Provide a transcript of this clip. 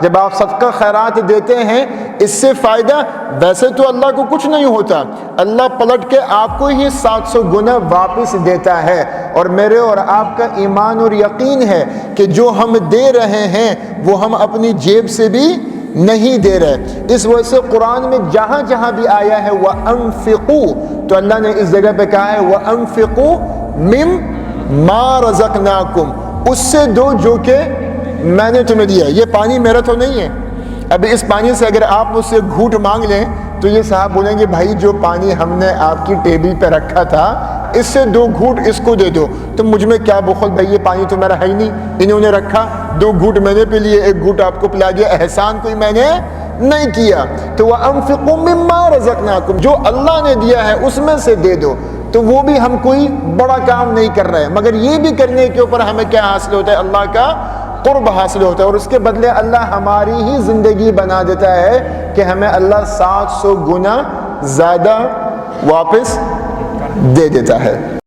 جب آپ صدقہ خیرات دیتے ہیں اس سے فائدہ، ویسے تو اللہ کو کچھ نہیں ہوتا، اللہ پلٹ کے آپ کو ہی 700 گنا واپس دیتا ہے۔ اور میرے اور آپ کا ایمان اور یقین ہے کہ جو ہم دے رہے ہیں وہ ہم اپنی جیب سے بھی نہیں دے رہے۔ اس وجہ سے قرآن میں جہاں جہاں بھی آیا ہے وَأَنفِقُوا، تو اللہ نے اس جگہ پہ کہا ہے وَأَنفِقُوا مِمَّا رَزَقْنَاكُمْ، اس سے دو جو کہ میں نے تمہیں دیا۔ یہ پانی میرا تو نہیں ہے، ابھی اس پانی سے اگر آپ مجھ سے گھونٹ مانگ لیں تو یہ صاحب بولیں گے بھائی جو پانی ہم نے آپ کی ٹیبل پہ رکھا تھا اس سے 2 گھونٹ اس کو دے دو، تو مجھ میں کیا بخل، بھائی یہ پانی تو میرا ہے ہی نہیں، انہوں نے رکھا 2 گھونٹ میں نے پی لیے، 1 گھونٹ آپ کو پلا دیا، احسان کوئی میں نے نہیں کیا۔ تو وَأَنفِقُوا مِمَّا رَزَقْنَاكُمْ، جو اللہ نے دیا ہے اس میں سے دے دو، تو وہ بھی ہم کوئی بڑا کام نہیں کر رہے، مگر یہ بھی کرنے کے اوپر ہمیں کیا حاصل ہوتا ہے؟ اللہ کا قرب حاصل ہوتا ہے، اور اس کے بدلے اللہ ہماری ہی زندگی بنا دیتا ہے کہ ہمیں اللہ 700 گنا زیادہ واپس دے دیتا ہے۔